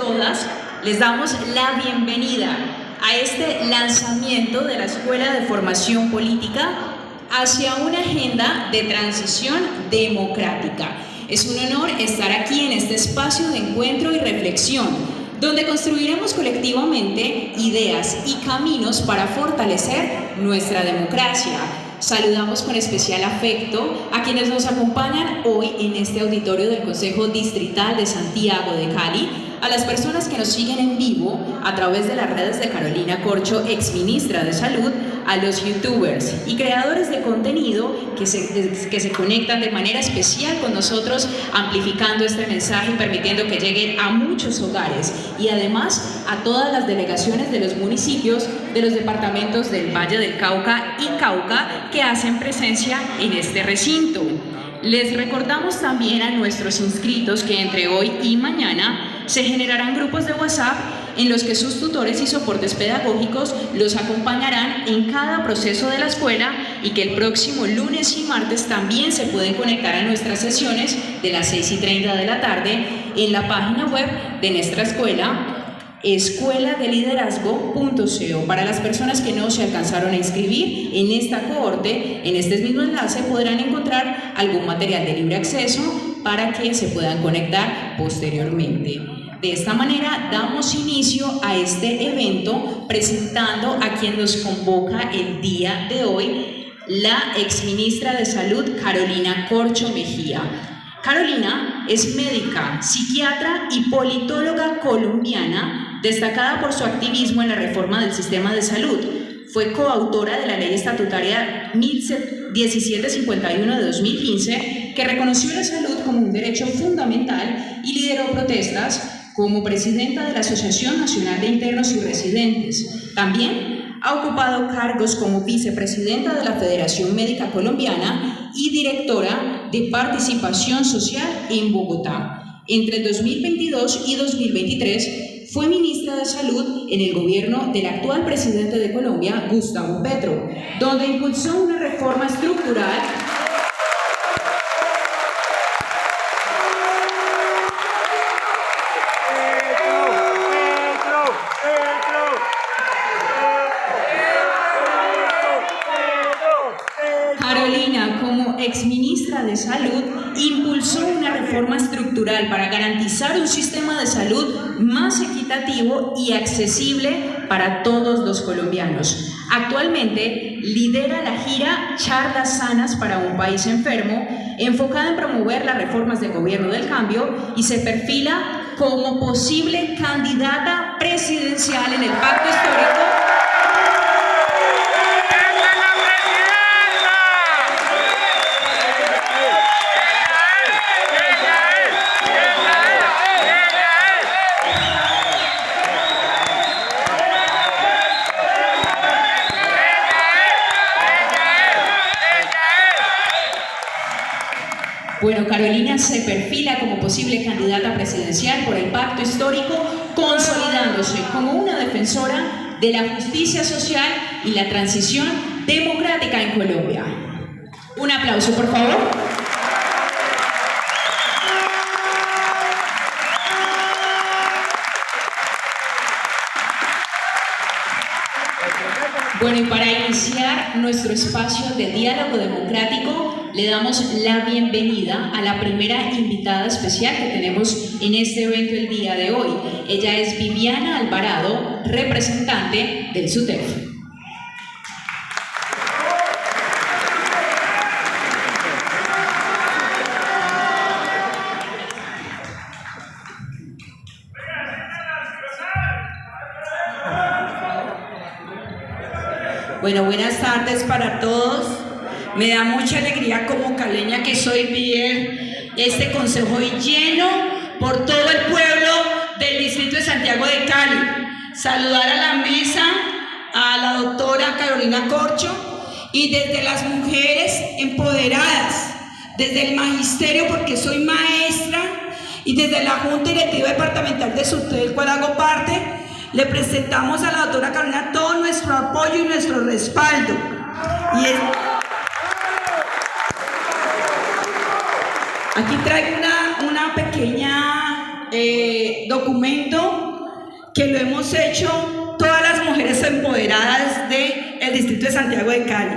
todas, les damos la bienvenida a este lanzamiento de la Escuela de Formación Política hacia una agenda de transición democrática. Es un honor estar aquí en este espacio de encuentro y reflexión, donde construiremos colectivamente ideas y caminos para fortalecer nuestra democracia. Saludamos con especial afecto a quienes nos acompañan hoy en este auditorio del Consejo Distrital de Santiago de Cali, a las personas que nos siguen en vivo a través de las redes de Carolina Corcho, exministra de Salud, a los youtubers y creadores de contenido que se conectan de manera especial con nosotros, amplificando este mensaje y permitiendo que lleguen a muchos hogares, y además a todas las delegaciones de los municipios de los departamentos del Valle del Cauca y Cauca que hacen presencia en este recinto. Les recordamos también a nuestros inscritos que entre hoy y mañana se generarán grupos de WhatsApp en los que sus tutores y soportes pedagógicos los acompañarán en cada proceso de la escuela, y que el próximo lunes y martes también se pueden conectar a nuestras sesiones de las 6:30 de la tarde en la página web de nuestra escuela, escuelaDeLiderazgo.co. Para las personas que no se alcanzaron a inscribir en esta cohorte, en este mismo enlace podrán encontrar algún material de libre acceso para que se puedan conectar posteriormente. De esta manera damos inicio a este evento presentando a quien nos convoca el día de hoy, la exministra de Salud, Carolina Corcho Mejía. Carolina es médica, psiquiatra y politóloga colombiana, destacada por su activismo en la reforma del sistema de salud. Fue coautora de la Ley Estatutaria 1751 de 2015, que reconoció la salud como un derecho fundamental y lideró protestas como presidenta de la Asociación Nacional de Internos y Residentes. También ha ocupado cargos como vicepresidenta de la Federación Médica Colombiana y directora de Participación Social en Bogotá. Entre 2022 y 2023 fue ministra de Salud en el gobierno del actual presidente de Colombia, Gustavo Petro, donde impulsó una reforma estructural exministra de Salud, impulsó una reforma estructural para garantizar un sistema de salud más equitativo y accesible para todos los colombianos. Actualmente lidera la gira Charlas Sanas para un País Enfermo, enfocada en promover las reformas del gobierno del cambio, y se perfila como posible candidata presidencial en el pacto histórico . Bueno, Carolina se perfila como posible candidata presidencial por el pacto histórico, consolidándose como una defensora de la justicia social y la transición democrática en Colombia. Un aplauso, por favor. Bueno, y para iniciar nuestro espacio de diálogo democrático, le damos la bienvenida a la primera invitada especial que tenemos en este evento el día de hoy. Ella es Viviana Alvarado, representante del SUTEF. Bueno, buenas tardes para todos. Me da mucha alegría como caleña que soy ver este consejo hoy lleno por todo el pueblo del distrito de Santiago de Cali. Saludar a la mesa, a la doctora Carolina Corcho, y desde las mujeres empoderadas, desde el magisterio, porque soy maestra, y desde la Junta Directiva Departamental de SUTEF, del cual hago parte, le presentamos a la doctora Carolina todo nuestro apoyo y nuestro respaldo. Aquí traigo una pequeña documento que lo hemos hecho todas las mujeres empoderadas del Distrito de Santiago de Cali.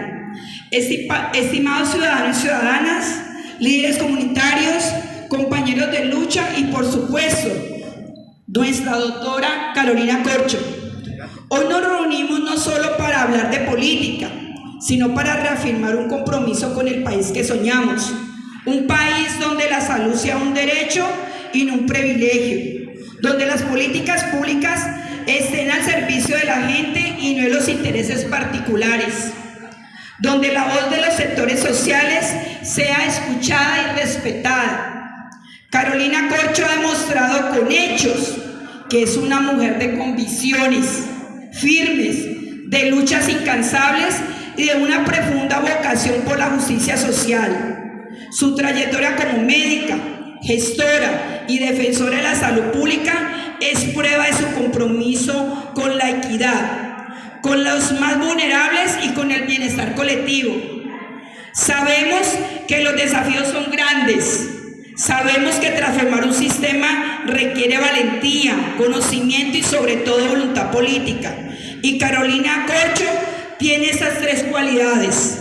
Estimados ciudadanos y ciudadanas, líderes comunitarios, compañeros de lucha y por supuesto, nuestra doctora Carolina Corcho. Hoy nos reunimos no solo para hablar de política, sino para reafirmar un compromiso con el país que soñamos. Un país donde la salud sea un derecho y no un privilegio, donde las políticas públicas estén al servicio de la gente y no de los intereses particulares, donde la voz de los sectores sociales sea escuchada y respetada. Carolina Corcho ha demostrado con hechos que es una mujer de convicciones firmes, de luchas incansables y de una profunda vocación por la justicia social. Su trayectoria como médica, gestora y defensora de la salud pública es prueba de su compromiso con la equidad, con los más vulnerables y con el bienestar colectivo. Sabemos que los desafíos son grandes. Sabemos que transformar un sistema requiere valentía, conocimiento y sobre todo voluntad política. Y Carolina Corcho tiene esas tres cualidades.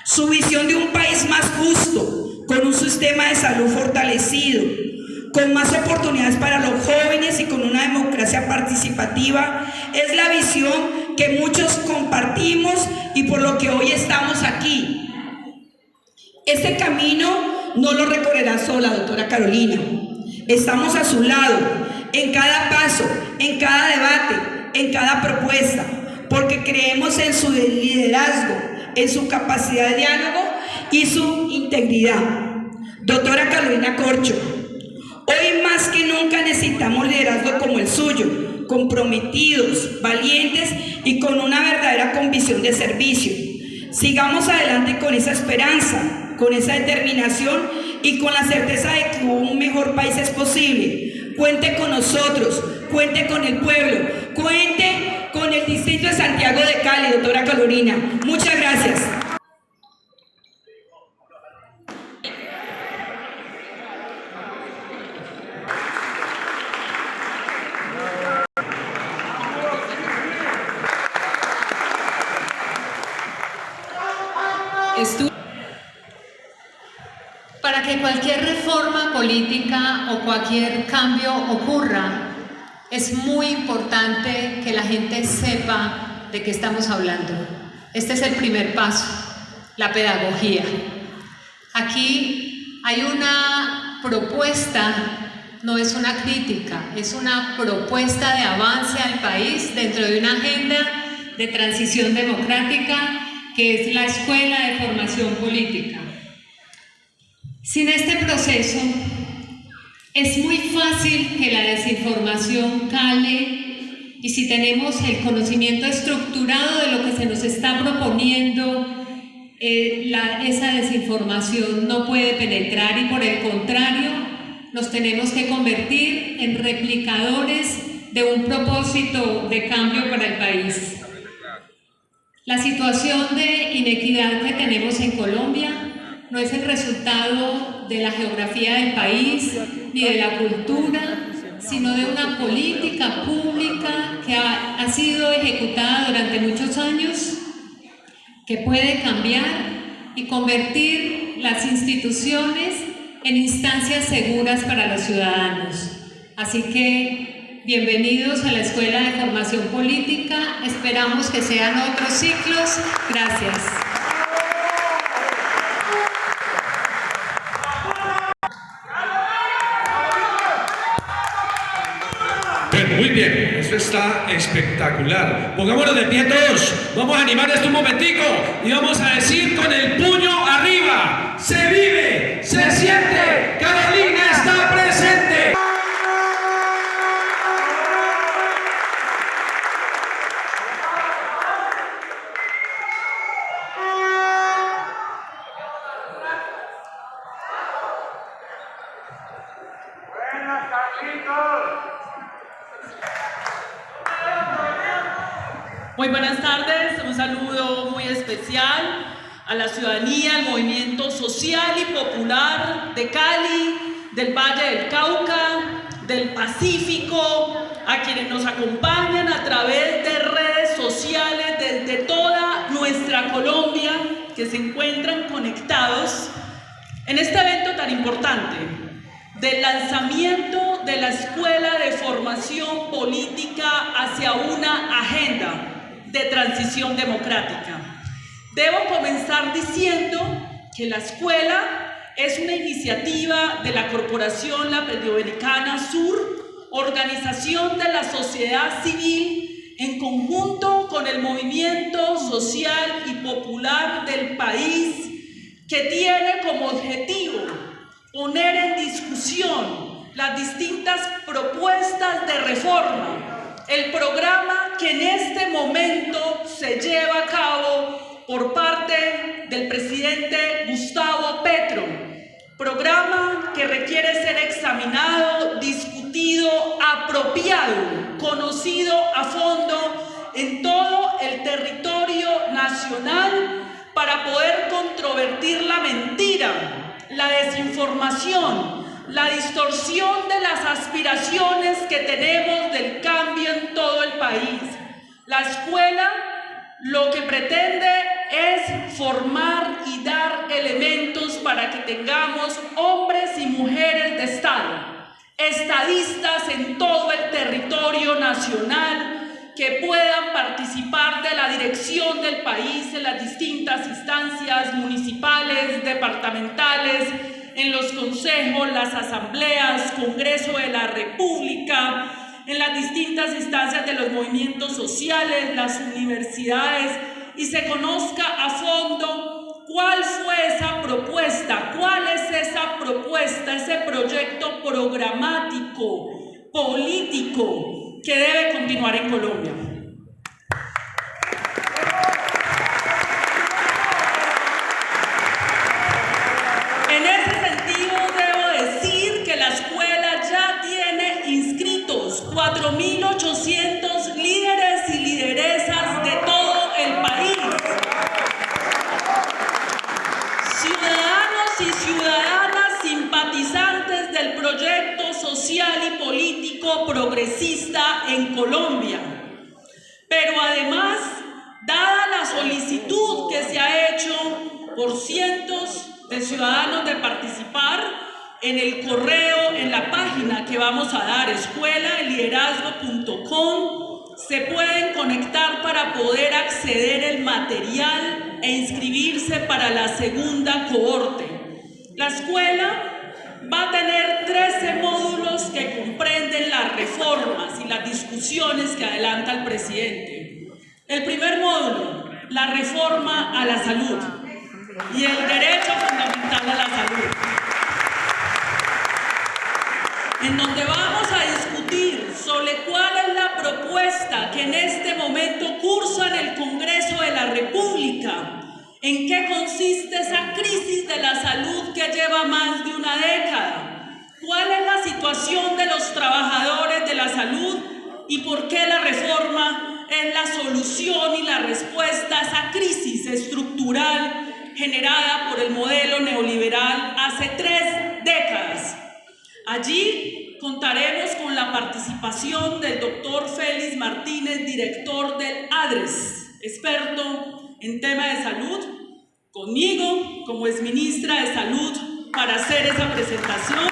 Su visión de un país más justo, con un sistema de salud fortalecido, con más oportunidades para los jóvenes y con una democracia participativa, es la visión que muchos compartimos y por lo que hoy estamos aquí. Este camino no lo recorrerá sola, doctora Carolina. Estamos a su lado, en cada paso, en cada debate, en cada propuesta, porque creemos en su liderazgo, en su capacidad de diálogo y su integridad. Doctora Carolina Corcho, hoy más que nunca necesitamos liderazgo como el suyo, comprometidos, valientes y con una verdadera convicción de servicio. Sigamos adelante con esa esperanza, con esa determinación y con la certeza de que un mejor país es posible. Cuente con nosotros, cuente con el pueblo, cuente con el Distrito de Santiago de Cali, doctora Carolina. Muchas gracias. Para que cualquier reforma política o cualquier cambio ocurra, es muy importante que la gente sepa de qué estamos hablando. Este es el primer paso, la pedagogía. Aquí hay una propuesta, no es una crítica, es una propuesta de avance al país dentro de una agenda de transición democrática que es la Escuela de Formación Política. Sin este proceso, es muy fácil que la desinformación cale y si tenemos el conocimiento estructurado de lo que se nos está proponiendo, esa desinformación no puede penetrar y por el contrario, nos tenemos que convertir en replicadores de un propósito de cambio para el país. La situación de inequidad que tenemos en Colombia no es el resultado de la geografía del país ni de la cultura, sino de una política pública que ha sido ejecutada durante muchos años, que puede cambiar y convertir las instituciones en instancias seguras para los ciudadanos. Así que bienvenidos a la Escuela de Formación Política, esperamos que sean otros ciclos. Gracias. Muy bien, esto está espectacular. Pongámonos de pie todos. Vamos a animar esto un momentico y vamos a decir con el puño arriba: se vive, se siente, Carolina está presente. Buenas, Carlitos. Muy buenas tardes, un saludo muy especial a la ciudadanía, al movimiento social y popular de Cali, del Valle del Cauca, del Pacífico, a quienes nos acompañan a través de redes sociales desde toda nuestra Colombia, que se encuentran conectados en este evento tan importante del lanzamiento de la Escuela de Formación Política hacia una agenda de transición democrática. Debo comenzar diciendo que la escuela es una iniciativa de la Corporación Latinoamericana Sur, organización de la sociedad civil en conjunto con el movimiento social y popular del país, que tiene como objetivo poner en discusión las distintas propuestas de reforma, el programa que en este momento se lleva a cabo por parte del presidente Gustavo Petro, programa que requiere ser examinado, discutido, apropiado, conocido a fondo en todo el territorio nacional para poder controvertir la mentira, la desinformación, la distorsión de las aspiraciones que tenemos del cambio en todo el país. La escuela lo que pretende es formar y dar elementos para que tengamos hombres y mujeres de Estado, estadistas en todo el territorio nacional, que puedan participar de la dirección del país en las distintas instancias municipales, departamentales, en los consejos, las asambleas, Congreso de la República, en las distintas instancias de los movimientos sociales, las universidades, y se conozca a fondo cuál fue esa propuesta, cuál es esa propuesta, ese proyecto programático, político, que debe continuar en Colombia. En ese sentido, debo decir que la escuela ya tiene inscritos 4.800 líderes y lideresas de todo el país. Ciudadanos y ciudadanas simpatizantes del proyecto social y político progresista en Colombia. Pero además, dada la solicitud que se ha hecho por cientos de ciudadanos de participar, en el correo, en la página que vamos a dar, escuelaeliderazgo.com, se pueden conectar para poder acceder al material e inscribirse para la segunda cohorte. La escuela va a tener 13 módulos que comprenden las reformas y las discusiones que adelanta el presidente. El primer módulo, la reforma a la salud y el derecho fundamental a la salud, en donde vamos a discutir sobre cuál es la propuesta que en este momento cursa en el Congreso de la República. ¿En qué consiste esa crisis de la salud que lleva más de una década? ¿Cuál es la situación de los trabajadores de la salud y por qué la reforma es la solución y la respuesta a esa crisis estructural generada por el modelo neoliberal hace 3 décadas? Allí contaremos con la participación del doctor Félix Martínez, director del ADRES, experto en tema de salud, conmigo como exministra de Salud para hacer esa presentación,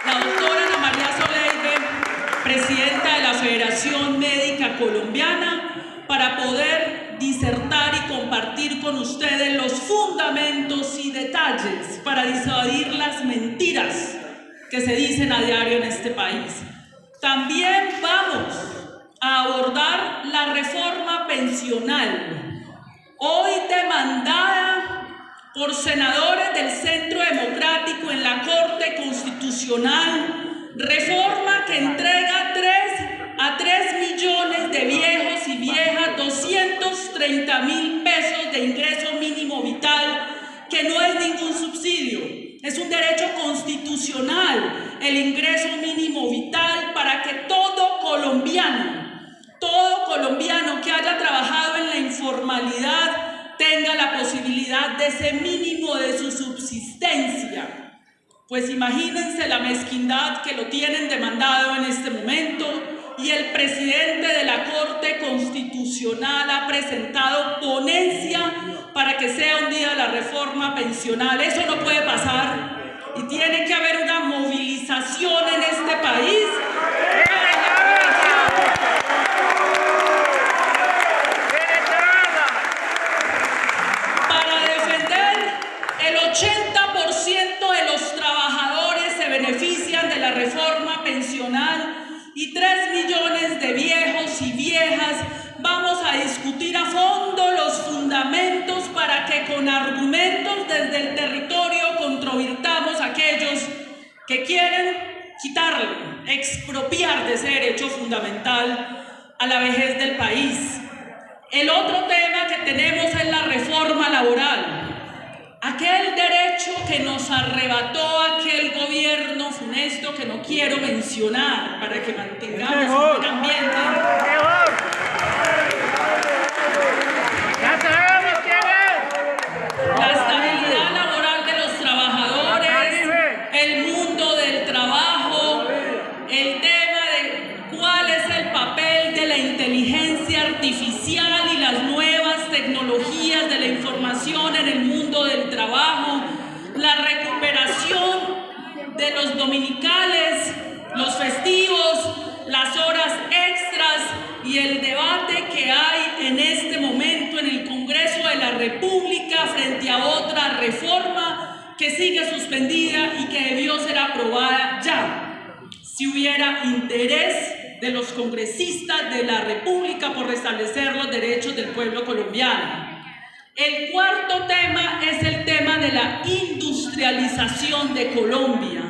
la doctora Ana María Soleive, presidenta de la Federación Médica Colombiana, para poder disertar y compartir con ustedes los fundamentos y detalles para disuadir las mentiras que se dicen a diario en este país. También vamos a abordar la reforma pensional, hoy demandada por senadores del Centro Democrático en la Corte Constitucional, reforma que entrega a 3 millones de viejos y viejas 230.000 pesos de ingreso mínimo vital, que no es ningún subsidio, es un derecho constitucional, el ingreso mínimo vital, para que todo colombiano que haya trabajado en la informalidad tenga la posibilidad de ese mínimo de su subsistencia. Pues Pues imagínense la mezquindad que lo tienen demandado en este momento, y el presidente de la Corte Constitucional ha presentado ponencia para que sea un día la reforma pensional. Eso no puede pasar y tiene que haber una movilización en este país para defender el 80% de los trabajadores se benefician de la reforma pensional, y 3 millones de viejos y viejas. Vamos a discutir a fondo los fundamentos para que con argumentos desde el territorio controvirtamos a aquellos que quieren quitarle, expropiar de ese derecho fundamental a la vejez del país. El otro tema que tenemos es la reforma laboral. Aquel derecho que nos arrebató aquel gobierno funesto que no quiero mencionar para que mantengamos un buen ambiente. La estabilidad laboral de los trabajadores, el mundo del trabajo, el tema de cuál es el papel de la inteligencia artificial y las nuevas tecnologías de la información en el mundo del trabajo, la recuperación de los dominicales, los festivos, las horas extras y el debate que hay en este momento en el Congreso de la República frente a otra reforma que sigue suspendida y que debió ser aprobada ya, si hubiera interés de los congresistas de la República por restablecer los derechos del pueblo colombiano. El cuarto tema es el tema de la industrialización de Colombia.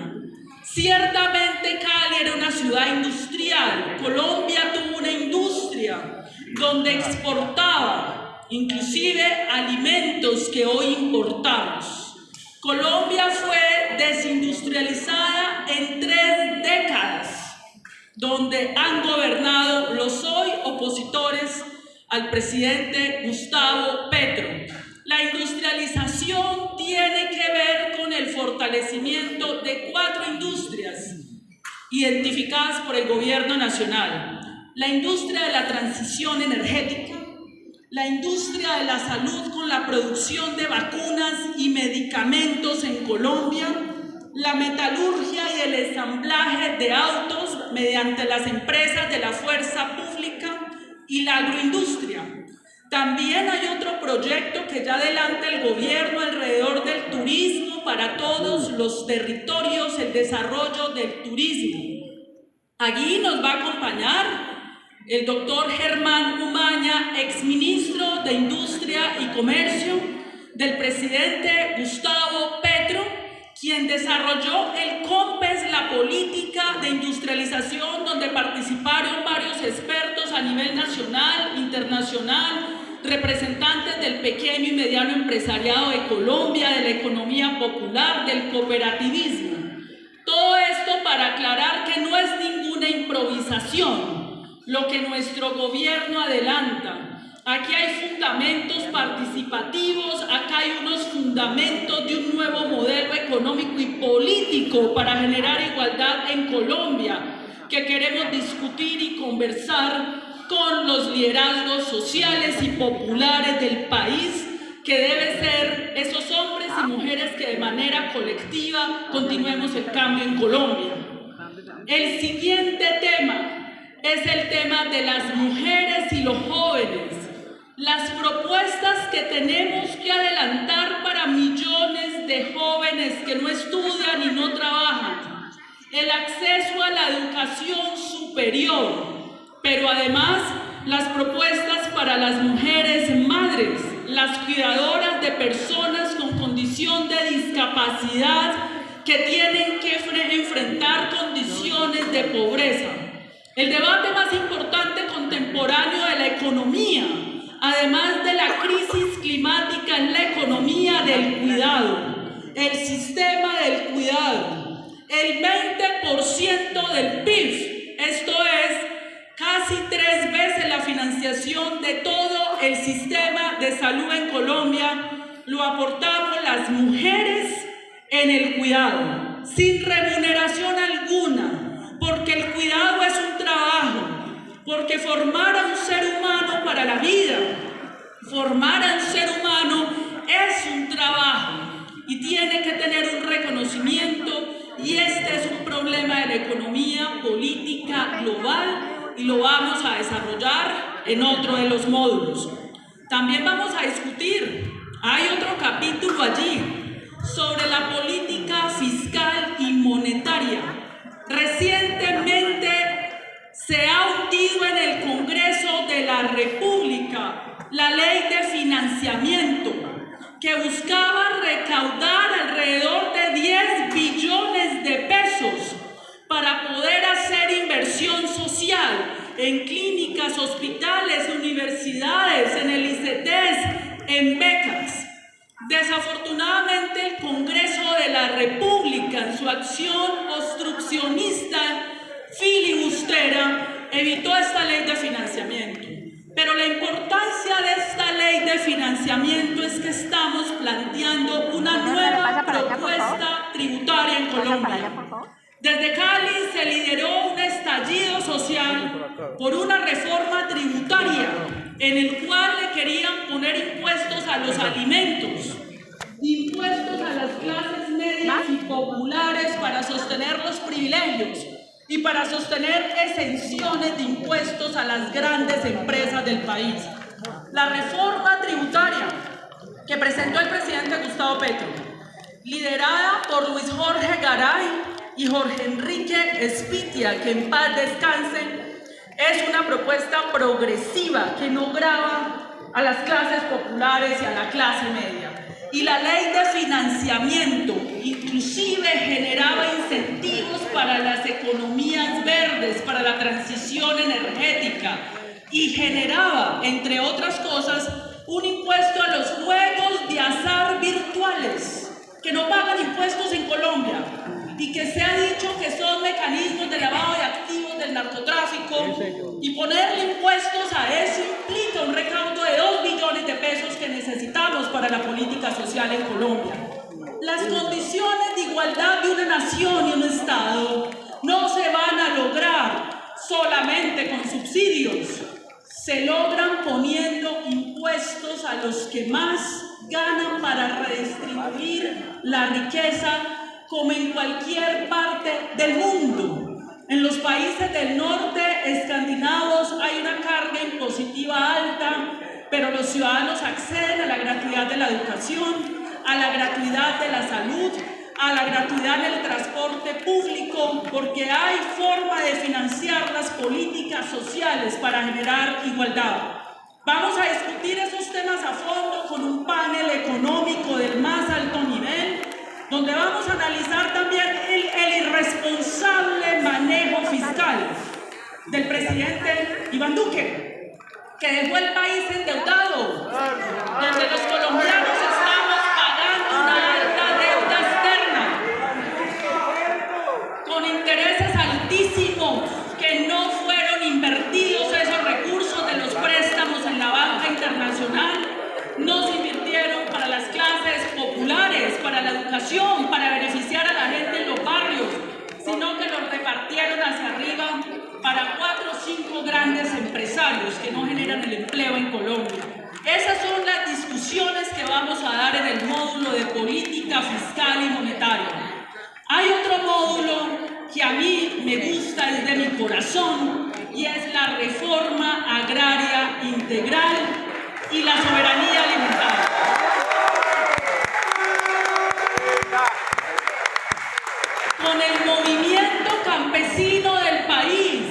Ciertamente Cali era una ciudad industrial. Colombia tuvo una industria donde exportaba inclusive alimentos que hoy importamos. Colombia fue desindustrializada en 3 décadas, donde han gobernado los hoy opositores al presidente Gustavo Petro. La industrialización tiene que ver con el fortalecimiento de 4 industrias identificadas por el gobierno nacional: la industria de la transición energética, la industria de la salud con la producción de vacunas y medicamentos en Colombia, la metalurgia y el ensamblaje de autos mediante las empresas de la fuerza pública, y la agroindustria. También hay otro proyecto que ya adelanta el gobierno alrededor del turismo para todos los territorios, el desarrollo del turismo. Allí nos va a acompañar el doctor Germán Umaña, exministro de Industria y Comercio del presidente Gustavo Petro, quien desarrolló el COMPES, la política de industrialización, donde participaron varios expertos a nivel nacional, internacional, representantes del pequeño y mediano empresariado de Colombia, de la economía popular, del cooperativismo. Todo esto para aclarar que no es ninguna improvisación lo que nuestro gobierno adelanta. Aquí hay fundamentos participativos, acá hay unos fundamentos de un nuevo modelo económico y político para generar igualdad en Colombia, que queremos discutir y conversar con los liderazgos sociales y populares del país, que deben ser esos hombres y mujeres que de manera colectiva continuemos el cambio en Colombia. El siguiente tema es el tema de las mujeres y los jóvenes. Las propuestas que tenemos que adelantar para millones de jóvenes que no estudian y no trabajan, el acceso a la educación superior, pero además las propuestas para las mujeres madres, las cuidadoras de personas con condición de discapacidad que tienen que enfrentar condiciones de pobreza. El debate más importante contemporáneo de la economía, además de la crisis climática, en la economía del cuidado, el sistema del cuidado. El 20% del PIB, esto es casi 3 veces la financiación de todo el sistema de salud en Colombia, lo aportamos las mujeres en el cuidado. sin remuneración alguna, porque el cuidado es un trabajo, porque formar a un ser humano para la vida, formar a un ser humano es un trabajo y tiene que tener un reconocimiento, y este es un problema de la economía política global y lo vamos a desarrollar en otro de los módulos. También vamos a discutir, hay otro capítulo allí, sobre la política fiscal y monetaria. Recientemente se ha hundido en el Congreso de la República la ley de financiamiento que buscaba recaudar alrededor de 10 billones de pesos para poder hacer inversión social en clínicas, hospitales, universidades, en el ICETES, en becas. Desafortunadamente, el Congreso de la República, en su acción obstruccionista, filibustera, evitó esta ley de financiamiento. Pero la importancia de esta ley de financiamiento es que estamos planteando una nueva propuesta tributaria en Colombia. Desde Cali se lideró un estallido social por una reforma tributaria en el cual le querían poner impuestos a los alimentos, impuestos a las clases medias y populares para sostener los privilegios y para sostener exenciones de impuestos a las grandes empresas del país. La reforma tributaria que presentó el presidente Gustavo Petro, liderada por Luis Jorge Garay y Jorge Enrique Espitia, que en paz descansen, es una propuesta progresiva que no grava a las clases populares y a la clase media. Y la ley de financiamiento inclusive generaba incentivos para las economías verdes, para la transición energética, y generaba, entre otras cosas, un impuesto a los juegos de azar virtuales, que no pagan impuestos en Colombia, y que se ha dicho que son mecanismos de lavado de activos del narcotráfico, y ponerle impuestos a eso implica un recaudo de 2 billones de pesos que necesitamos para la política social en Colombia. Las condiciones de igualdad de una nación y un Estado no se van a lograr solamente con subsidios, se logran poniendo impuestos a los que más ganan para redistribuir la riqueza, como en cualquier parte del mundo. En los países del norte escandinavos hay una carga impositiva alta, pero los ciudadanos acceden a la gratuidad de la educación, a la gratuidad de la salud, a la gratuidad del transporte público, porque hay forma de financiar las políticas sociales para generar igualdad. Vamos a discutir esos temas a fondo con un panel económico del más alto nivel, donde vamos a analizar también el irresponsable manejo fiscal del presidente Iván Duque, que dejó el país endeudado, donde los colombianos estamos pagando una alta deuda externa, con intereses altísimos que no fueron invertidos. Esos recursos de los préstamos en la banca internacional no se invirtieron para las clases populares, para la educación, para beneficiar a la gente en los barrios, sino que los repartieron hacia arriba para 4 o 5 grandes empresarios que no generan el empleo en Colombia. Esas son las discusiones que vamos a dar en el módulo de política fiscal y monetaria. Hay otro módulo que a mí me gusta desde mi corazón, y es la reforma agraria integral y la soberanía alimentaria. Con el movimiento campesino del país,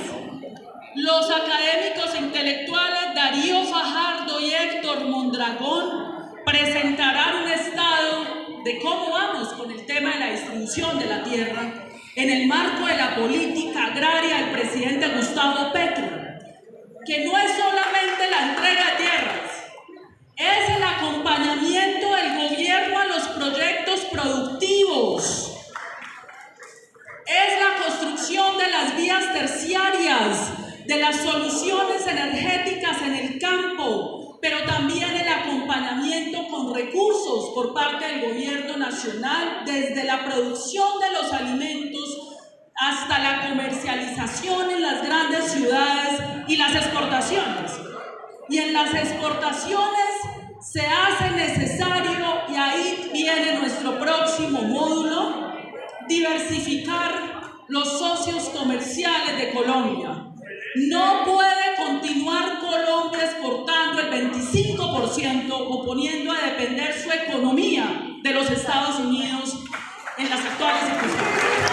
los académicos intelectuales Darío Fajardo y Héctor Mondragón presentarán un estado de cómo vamos con el tema de la distribución de la tierra en el marco de la política agraria del presidente Gustavo Petro, que no es solamente la entrega de tierras, es el acompañamiento del gobierno a los proyectos productivos, es la construcción de las vías terciarias, de las soluciones energéticas en el campo, pero también el acompañamiento con recursos por parte del gobierno nacional, desde la producción de los alimentos hasta la comercialización en las grandes ciudades y las exportaciones. Y en las exportaciones se hace necesario, y ahí viene nuestro próximo módulo, diversificar los socios comerciales de Colombia. No puede continuar Colombia exportando el 25% o poniendo a depender su economía de los Estados Unidos en las actuales circunstancias.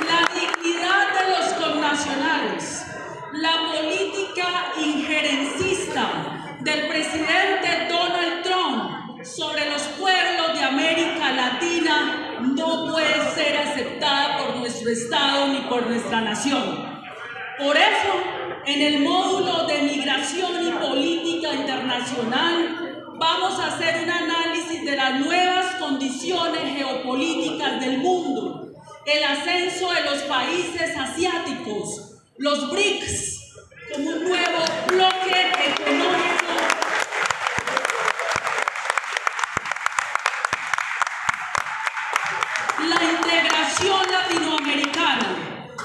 La dignidad de los connacionales, la política injerencista del presidente Donald Trump sobre los pueblos de América Latina no puede ser aceptada por nuestro Estado ni por nuestra nación. Por eso, en el módulo de migración y política internacional, vamos a hacer un análisis de las nuevas condiciones geopolíticas del mundo, el ascenso de los países asiáticos, los BRICS, como un nuevo bloque económico, la integración latinoamericana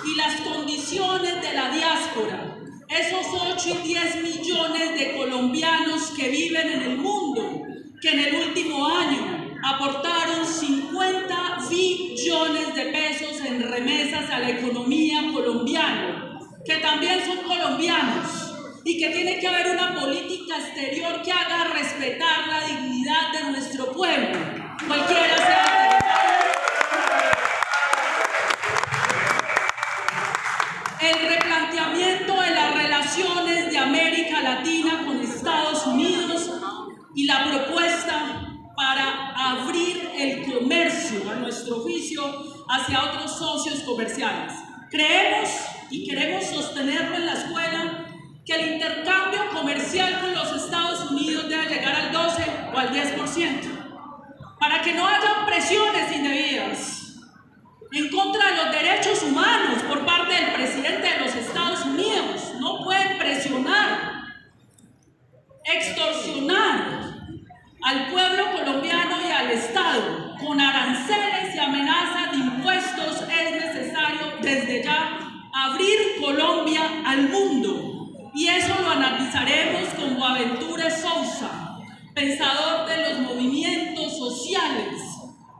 y las condiciones de la diáspora, esos 8 y 10 millones de colombianos que viven en el mundo, que en el último año aportaron 50 billones de pesos en remesas a la economía colombiana, que también son colombianos, y que tiene que haber una política exterior que haga respetar la dignidad de nuestro pueblo, cualquiera sea. El replanteamiento de las relaciones de América Latina con Estados Unidos y la propuesta para abrir el comercio, a nuestro juicio, hacia otros socios comerciales. Creemos y queremos sostenerlo en la escuela que el intercambio comercial con los Estados Unidos debe llegar al 12 o al 10%, para que no haya presiones indebidas en contra de los derechos humanos por parte del presidente de los Estados Unidos. No pueden presionar, extorsionar al pueblo colombiano y al Estado con aranceles y amenazas de impuestos. Es necesario desde ya abrir Colombia al mundo, y eso lo analizaremos con Boaventura Sousa, pensador de los movimientos sociales,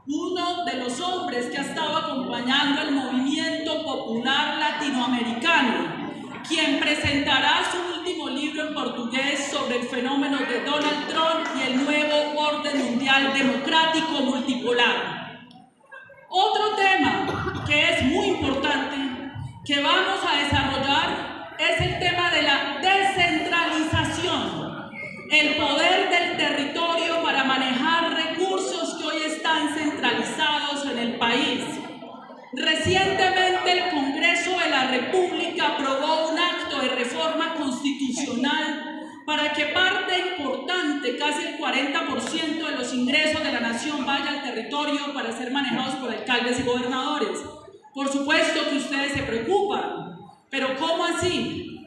uno de los hombres que ha estado acompañando el movimiento popular latinoamericano, quien presentará su último libro en portugués sobre el fenómeno de Donald Trump y el nuevo orden mundial democrático multipolar. Otro tema que es muy importante que vamos a desarrollar es el tema de la descentralización, el poder del territorio para manejar recursos que hoy están centralizados en el país. Recientemente el Congreso de la República aprobó un acto de reforma constitucional para que parte importante, casi el 40% de los ingresos de la nación, vaya al territorio para ser manejados por alcaldes y gobernadores. Por supuesto que ustedes se preocupan, pero ¿cómo así?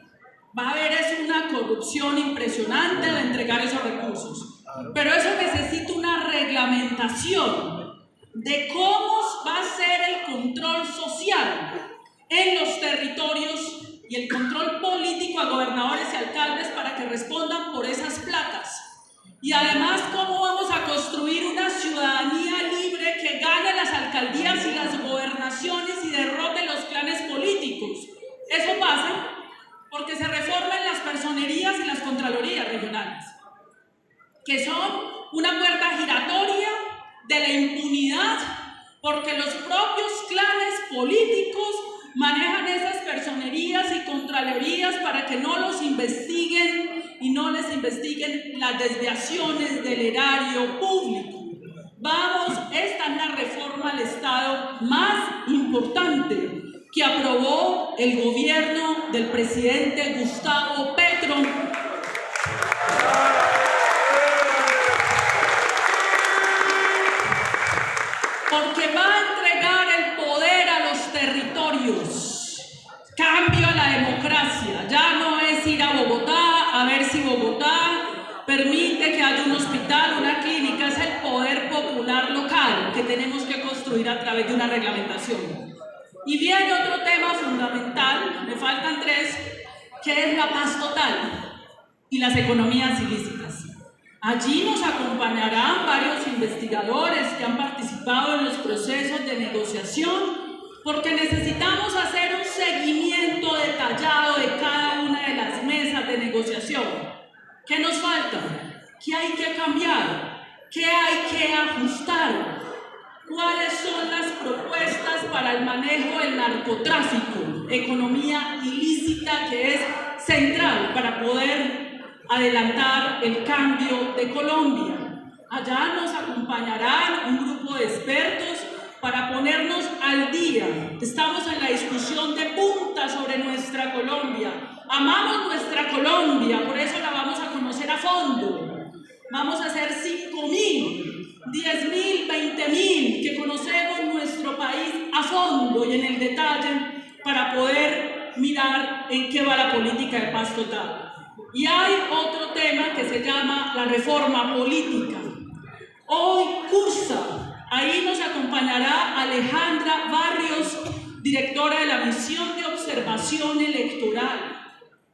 Va a haber una corrupción impresionante al entregar esos recursos. Pero eso necesita una reglamentación de cómo va a ser el control social en los territorios y el control político a gobernadores y alcaldes para que respondan por esas platas. Y además, cómo vamos a construir una ciudadanía libre que gane las alcaldías y las gobernaciones y derrote los clanes políticos. Eso pasa porque se reforman las personerías y las contralorías regionales, que son una puerta giratoria de la impunidad, porque los propios clanes políticos manejan esas personerías y contralorías para que no los investiguen y no les investiguen las desviaciones del erario público. Esta es la reforma al Estado más importante que aprobó el gobierno del presidente Gustavo Petro. Porque va a entregar el poder a los territorios, cambio a la democracia. Ya no es ir a Bogotá a ver si Bogotá permite que haya un hospital, una clínica, es el poder popular local que tenemos que construir a través de una reglamentación. Y viene otro tema fundamental, me faltan tres, que es la paz total y las economías ilícitas. Allí nos acompañarán varios investigadores que han participado en los procesos de negociación, porque necesitamos hacer un seguimiento detallado de cada una de las mesas de negociación. ¿Qué nos falta? ¿Qué hay que cambiar? ¿Qué hay que ajustar? ¿Cuáles son las propuestas para el manejo del narcotráfico, economía ilícita que es central para poder adelantar el cambio de Colombia? Allá nos acompañarán un grupo de expertos para ponernos al día. Estamos en la discusión de punta sobre nuestra Colombia. Amamos nuestra Colombia, por eso la vamos a conocer a fondo. Vamos a hacer 5.000, 10.000, 20.000 que conocemos nuestro país a fondo y en el detalle para poder mirar en qué va la política de paz total. Y hay otro tema que se llama la reforma política. Hoy cursa, ahí nos acompañará Alejandra Barrios, directora de la Misión de Observación Electoral.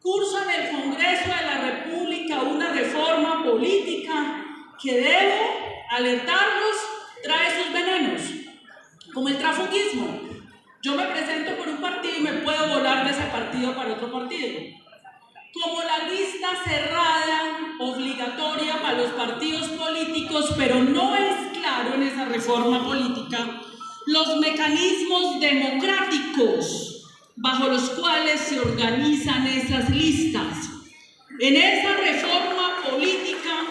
Cursa en el Congreso de la República una reforma política que, debo alertarlos, trae sus venenos, como el transfugismo. Yo me presento por un partido y me puedo volar de ese partido para otro partido. Como la lista cerrada, obligatoria para los partidos políticos, pero no es claro en esa reforma política los mecanismos democráticos bajo los cuales se organizan esas listas. En esa reforma política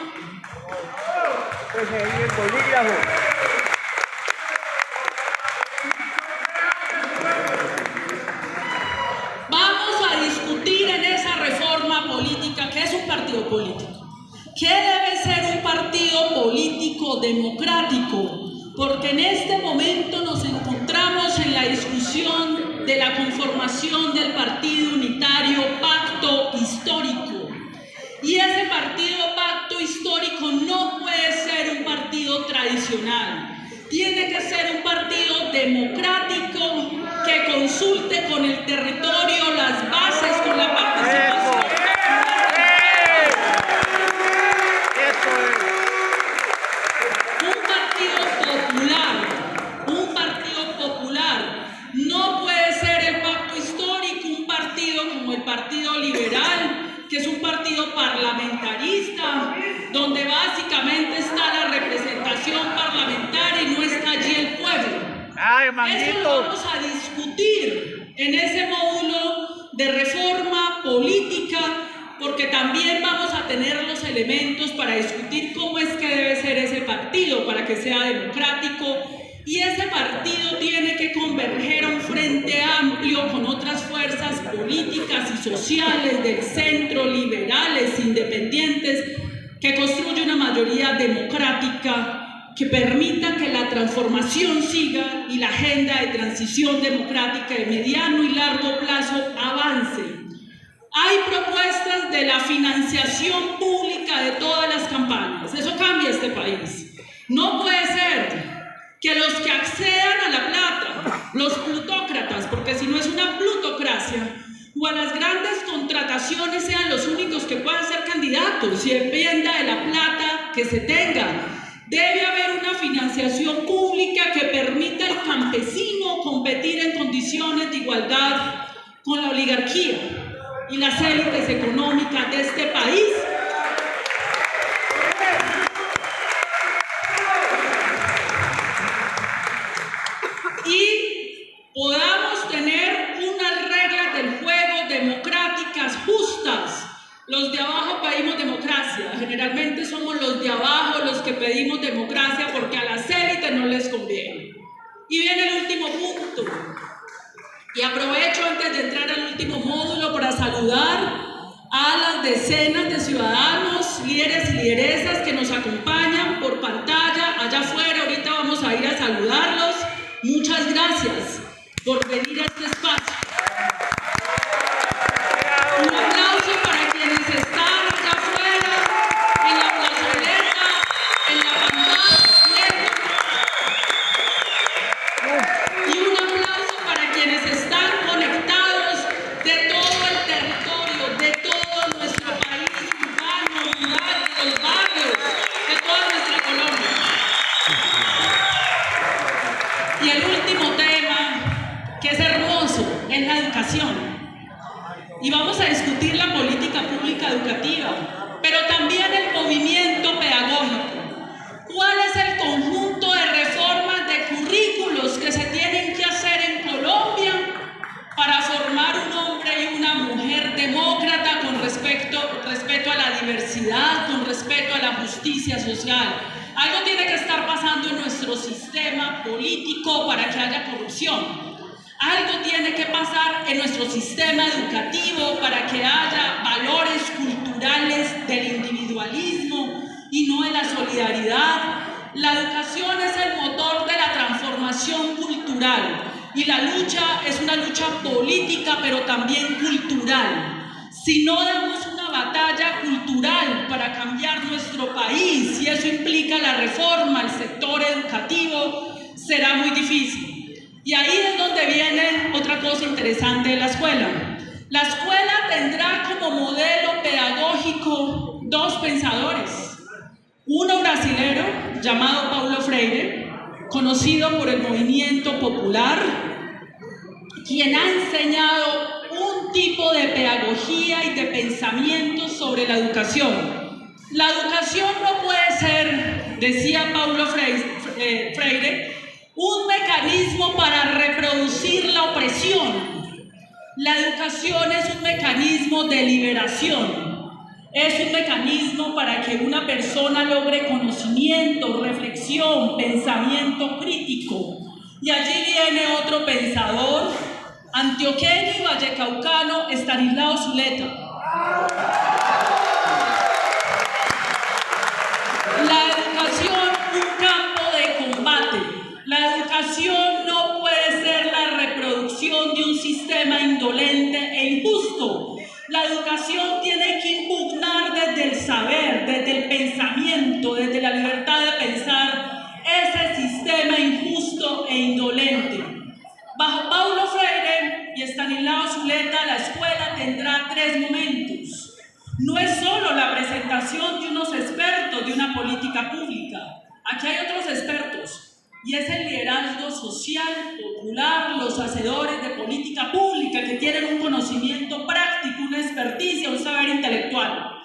vamos a discutir en esa reforma política qué es un partido político, qué debe ser un partido político democrático, porque en este momento nos encontramos en la discusión de la conformación del Partido Unitario Pacto Histórico. Y ese partido Pacto Histórico no puede ser un partido tradicional. Tiene que ser un partido democrático que consulte con el territorio, las bases, con la participación. Un partido popular. No puede ser el Pacto Histórico un partido como el Partido Liberal, que es un partido parlamentarista, donde básicamente está la representación parlamentaria y no está allí el pueblo. Eso lo vamos a discutir en ese módulo de reforma política, porque también vamos a tener los elementos para discutir cómo es que debe ser ese partido para que sea democrático. Y ese partido tiene que converger a un frente amplio con otras fuerzas políticas y sociales del centro, liberales, independientes, que construya una mayoría democrática que permita que la transformación siga y la agenda de transición democrática de mediano y largo plazo avance. Hay propuestas de la financiación pública de todas las campañas. Eso cambia este país. No puede ser que los que accedan a la plata, los plutócratas, porque si no es una plutocracia, o a las grandes contrataciones sean los únicos que puedan ser candidatos, y dependa de la plata que se tenga. Debe haber una financiación pública que permita al campesino competir en condiciones de igualdad con la oligarquía y las élites económicas de este país. Y podamos tener unas reglas del juego democráticas justas. Los de abajo pedimos democracia, generalmente somos los de abajo los que pedimos democracia porque a las élites no les conviene. Y viene el último punto, y aprovecho antes de entrar al último módulo para saludar a las decenas de ciudadanos, líderes y lideresas que nos acompañan por pantalla allá afuera. Ahorita vamos a ir a saludarlos. Muchas gracias. por venir a este espacio. Un aplauso para quienes están allá afuera, en la plazoleta, en la pantalla. Y un aplauso para quienes están conectados de todo el territorio, de todo nuestro país, urbano, rural, de los barrios, de toda nuestra Colombia. Y el último tema, que es hermoso, es la educación. Y vamos a discutir la política pública educativa, pero también el movimiento pedagógico. ¿Cuál es el conjunto de reformas de currículos que se tienen que hacer en Colombia para formar un hombre y una mujer demócrata con respeto a la diversidad, con respeto a la justicia social? Algo tiene que estar pasando en nuestro sistema político para que haya corrupción. Algo tiene que pasar en nuestro sistema educativo para que haya valores culturales del individualismo y no de la solidaridad. La educación es el motor de la transformación cultural y la lucha es una lucha política pero también cultural. Si no damos una batalla cultural para cambiar nuestro país, y eso implica la reforma al sector educativo, será muy difícil. Y ahí es donde viene otra cosa interesante de la escuela. La escuela tendrá como modelo pedagógico dos pensadores. Uno brasilero llamado Paulo Freire, conocido por el movimiento popular, quien ha enseñado un tipo de pedagogía y de pensamiento sobre la educación. La educación no puede ser, decía Paulo Freire, un mecanismo para reproducir la opresión. La educación es un mecanismo de liberación. Es un mecanismo para que una persona logre conocimiento, reflexión, pensamiento crítico. Y allí viene otro pensador, antioqueño y vallecaucano, Estanislao Zuleta. La educación, un campo de combate. La educación no puede ser la reproducción de un sistema indolente e injusto. La educación tiene que impugnar desde el saber, desde el pensamiento, desde la libertad de pensar ese sistema injusto e indolente. Bajo Paulo Freire y Estanislao Zuleta, la escuela tendrá tres momentos. No es solo la presentación de unos expertos de una política pública. Aquí hay otros expertos. Y es el liderazgo social, popular, los hacedores de política pública que tienen un conocimiento práctico, una experticia, un saber intelectual.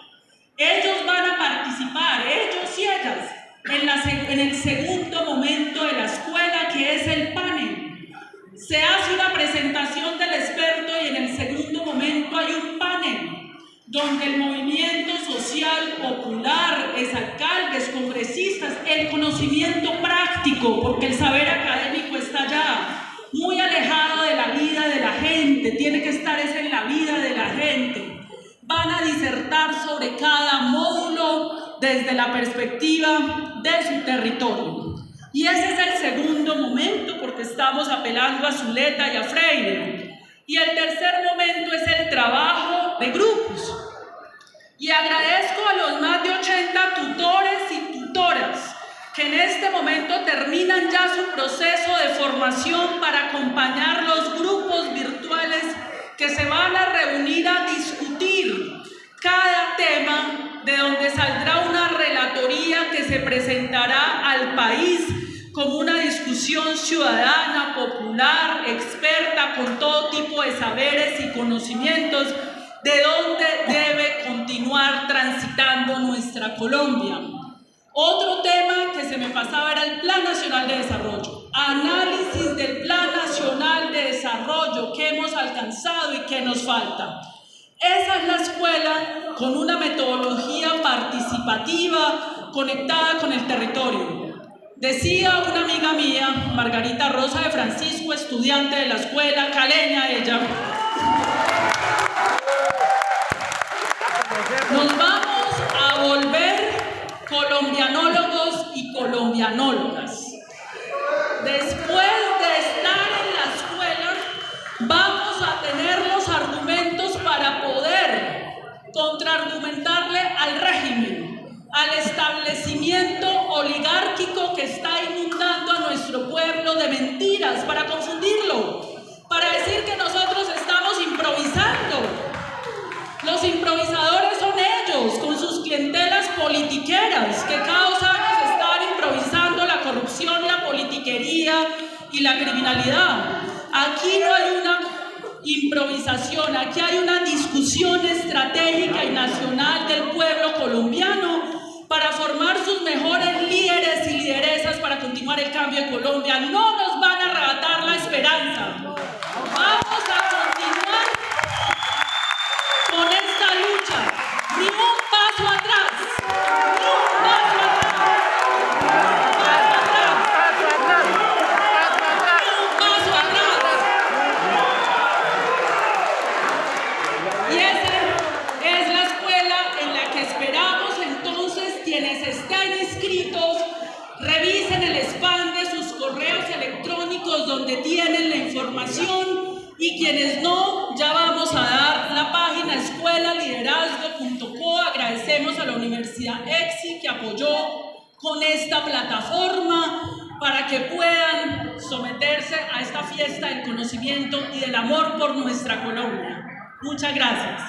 Ellos van a participar, ellos y ellas, en el segundo momento de la escuela, que es el panel. Se hace una presentación del experto y en el segundo momento hay un panel donde el movimiento social popular, exalcaldes, congresistas, el conocimiento práctico, porque el saber académico está allá, muy alejado de la vida de la gente, tiene que estar en la vida de la gente. Van a disertar sobre cada módulo desde la perspectiva de su territorio. Y ese es el segundo momento, porque estamos apelando a Zuleta y a Freire. Y el tercer momento es el trabajo de grupos. Y agradezco a los más de 80 tutores y tutoras que en este momento terminan ya su proceso de formación para acompañar los grupos virtuales que se van a reunir a discutir cada tema, de donde saldrá una relatoría que se presentará al país como una discusión ciudadana, popular, experta, con todo tipo de saberes y conocimientos, de dónde debe continuar transitando nuestra Colombia. Otro tema que se me pasaba era el Plan Nacional de Desarrollo. Análisis del Plan Nacional de Desarrollo, qué hemos alcanzado y qué nos falta. Esa es la escuela con una metodología participativa conectada con el territorio. Decía una amiga mía, Margarita Rosa de Francisco, estudiante de la escuela, caleña ella, nos vamos a volver colombianólogos y colombianólogas. Después de estar en la escuela, al establecimiento oligárquico que está inundando a nuestro pueblo de mentiras para confundirlo, para decir que nosotros estamos improvisando. Los improvisadores son ellos, con sus clientelas politiqueras, que cada 2 años están improvisando la corrupción, la politiquería y la criminalidad. Aquí no hay una improvisación, aquí hay una discusión estratégica y nacional del pueblo colombiano para formar sus mejores líderes y lideresas para continuar el cambio en Colombia. No nos van a arrebatar la esperanza. Vamos a continuar con esta lucha. Ni un paso atrás. Ni un paso atrás. Ni un paso atrás. Y esa es la escuela en la que esperamos entonces quienes estén inscritos revisen el spam de sus correos electrónicos donde tienen la información, y quienes no, ya vamos a dar la página escuelaliderazgo.co. Agradecemos a la Universidad EXI que apoyó con esta plataforma para que puedan someterse a esta fiesta del conocimiento y del amor por nuestra Colombia. Muchas gracias.